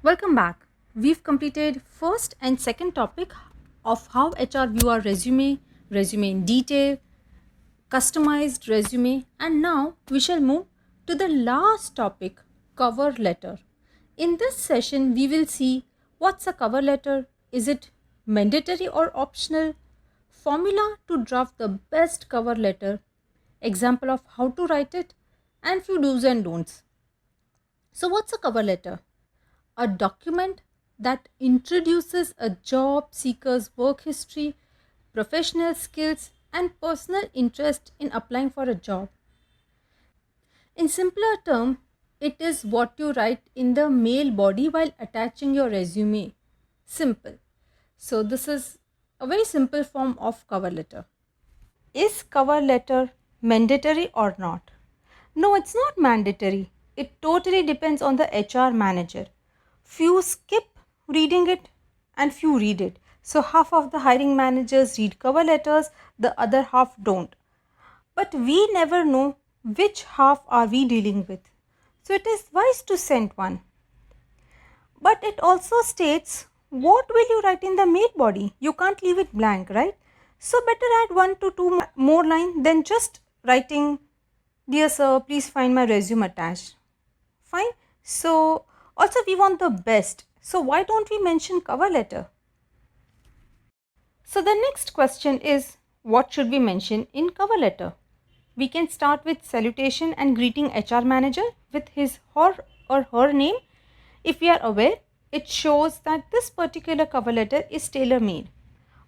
Welcome back. We've completed first and second topic of how HR view our resume, resume in detail, customized resume, and now we shall move to the last topic, cover letter. In this session, we will see what's a cover letter, is it mandatory or optional, formula to draft the best cover letter, example of how to write it, and few do's and don'ts. So, what's a cover letter? A document that introduces a job seeker's work history, professional skills, and personal interest in applying for a job. In simpler terms, it is what you write in the mail body while attaching your resume. Simple. So, this is a very simple form of cover letter. Is cover letter mandatory or not? No, it's not mandatory. It totally depends on the HR manager. Few skip reading it and few read it. So half of the hiring managers read cover letters, the other half don't. But we never know which half are we dealing with. So it is wise to send one. But it also states what will you write in the mail body? You can't leave it blank, right? So better add 1 to 2 more lines than just writing, "Dear sir, please find my resume attached." Fine. So also we want the best. So why don't we mention cover letter? So the next question is, what should we mention in cover letter? We can start with salutation and greeting HR manager with his or her name. If we are aware, it shows that this particular cover letter is tailor made.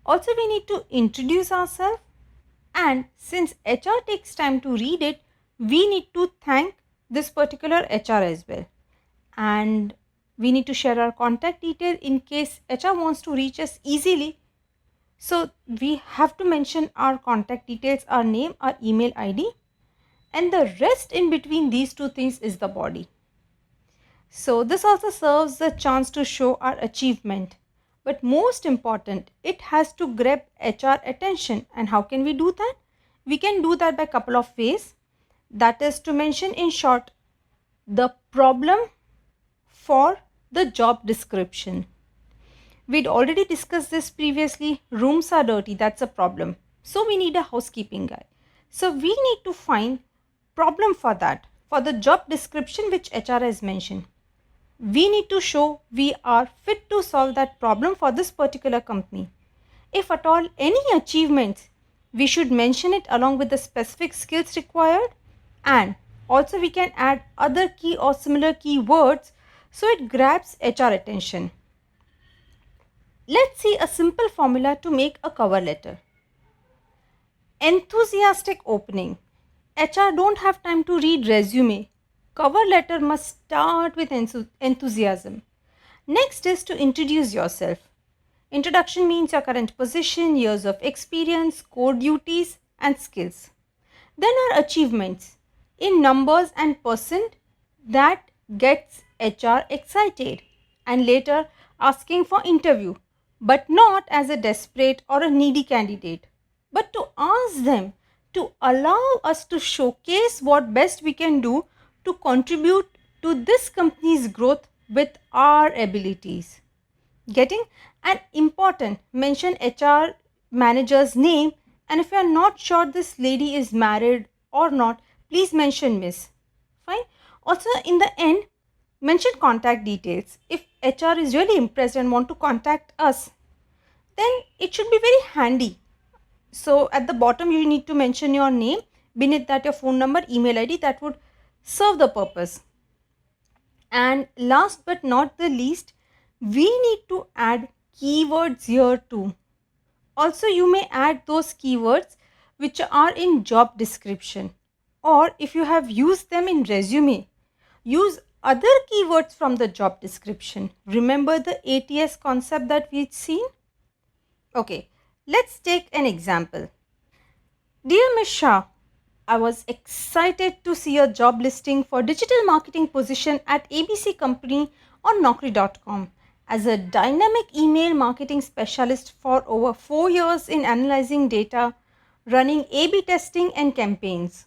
Also, we need to introduce ourselves, and since HR takes time to read it, we need to thank this particular HR as well. And we need to share our contact detail in case HR wants to reach us easily. So we have to mention our contact details, our name, our email ID, and the rest in between these two things is the body. So this also serves the chance to show our achievement. But most important, it has to grab HR attention. And how can we do that? We can do that by a couple of ways. That is to mention in short the problem for the job description. We'd already discussed this previously. Rooms are dirty, that's a problem. So we need a housekeeping guy. So we need to find problem for that, for the job description which HR has mentioned. We need to show we are fit to solve that problem for this particular company. If at all any achievements, we should mention it along with the specific skills required, and also we can add other key or similar keywords so it grabs HR attention. Let's see a simple formula to make a cover letter. Enthusiastic opening. HR don't have time to read resume. Cover letter must start with enthusiasm. Next is to introduce yourself. Introduction means your current position, years of experience, core duties and skills. Then our achievements in numbers and percent that gets HR excited, and later asking for interview, but not as a desperate or a needy candidate, but to ask them to allow us to showcase what best we can do to contribute to this company's growth with our abilities. Getting an important mention HR manager's name, and if you are not sure this lady is married or not, please mention Miss. Fine. Also in the end, mention contact details. If HR is really impressed and want to contact us, then it should be very handy. So at the bottom you need to mention your name, beneath that your phone number, email ID, that would serve the purpose. And last but not the least, we need to add keywords here too. Also you may add those keywords which are in job description, or if you have used them in resume, use other keywords from the job description. Remember the ATS concept that we've seen? Okay, let's take an example. Dear Ms. Shah, I was excited to see a job listing for digital marketing position at ABC Company on Naukri.com. As a dynamic email marketing specialist for over 4 years in analyzing data, running A/B testing and campaigns,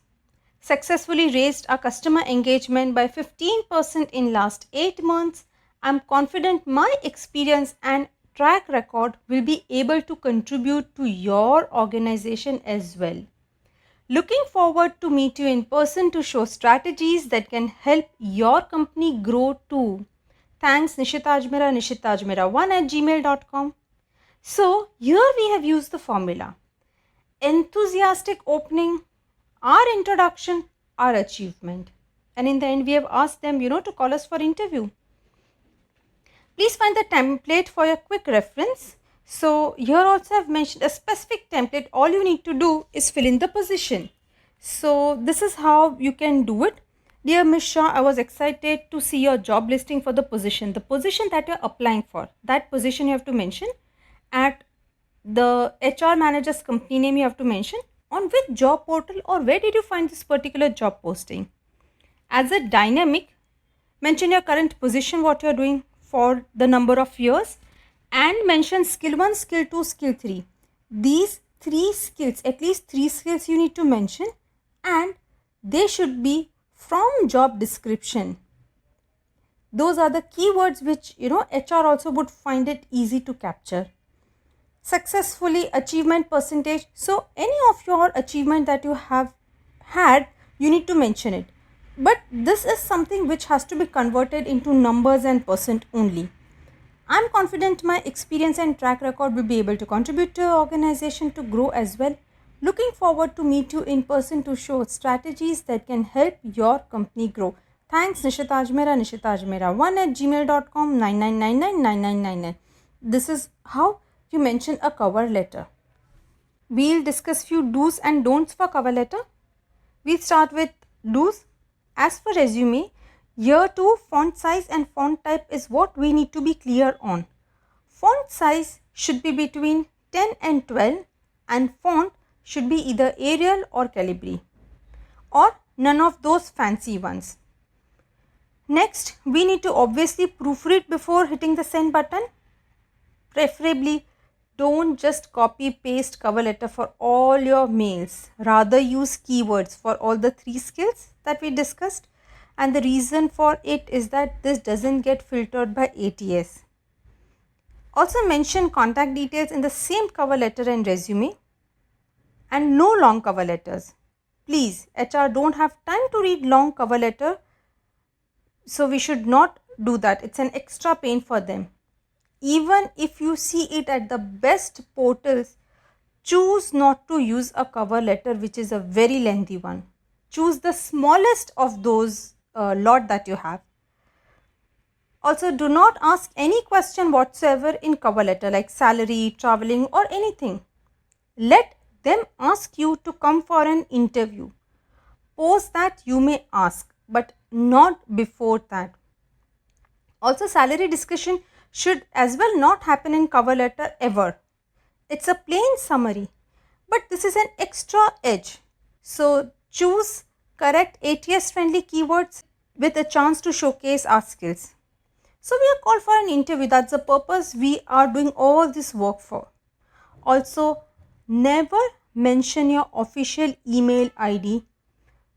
successfully raised our customer engagement by 15% in last 8 months. I'm confident my experience and track record will be able to contribute to your organization as well. Looking forward to meet you in person to show strategies that can help your company grow too. Thanks Nishita Ajmera, nishitajmera1@gmail.com. So here we have used the formula. Enthusiastic opening, our introduction, our achievement. And in the end we have asked them, to call us for interview. Please find the template for your quick reference. So here also I have mentioned a specific template. All you need to do is fill in the position. So this is how you can do it. Dear Ms. Shah, I was excited to see your job listing for the position that you are applying for. That position you have to mention. At the HR manager's company name you have to mention. On which job portal or where did you find this particular job posting? As a dynamic, mention your current position, what you are doing for the number of years, and mention skill 1, skill 2, skill 3. These 3 skills, at least 3 skills you need to mention, and they should be from job description. Those are the keywords which HR also would find it easy to capture. Successfully, achievement percentage. So any of your achievement that you have had, you need to mention it. But this is something which has to be converted into numbers and percent only. I'm confident my experience and track record will be able to contribute to your organization to grow as well. Looking forward to meet you in person to show strategies that can help your company grow. Thanks Nishita Ajmera, nishitajmera1@gmail.com, 99999999. This is how you mention a cover letter. We'll discuss few do's and don'ts for cover letter. We'll start with do's. As for resume, here too font size and font type is what we need to be clear on. Font size should be between 10 and 12 and font should be either Arial or Calibri or none of those fancy ones. Next, we need to obviously proofread before hitting the send button. Preferably, don't just copy paste cover letter for all your mails. Rather use keywords for all the 3 skills that we discussed. And the reason for it is that this doesn't get filtered by ATS. Also mention contact details in the same cover letter and resume. And no long cover letters. Please, HR don't have time to read long cover letter. So we should not do that. It's an extra pain for them. Even if you see it at the best portals, choose not to use a cover letter which is a very lengthy one. Choose the smallest of those lot that you have. Also, do not ask any question whatsoever in cover letter like salary, traveling or anything. Let them ask you to come for an interview. Post that you may ask, but not before that. Also, salary discussion should as well not happen in cover letter ever. It's a plain summary, but this is an extra edge. So choose correct ATS friendly keywords with a chance to showcase our skills. So we are called for an interview. That's the purpose we are doing all this work for. Also, never mention your official email ID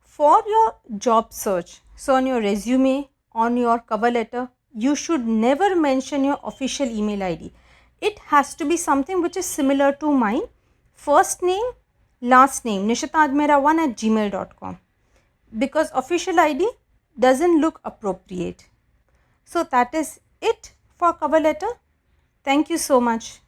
for your job search. So on your resume, on your cover letter, you should never mention your official email ID. It has to be something which is similar to mine. First name, last name, nishitajmera1@gmail.com. Because official ID doesn't look appropriate. So that is it for cover letter. Thank you so much.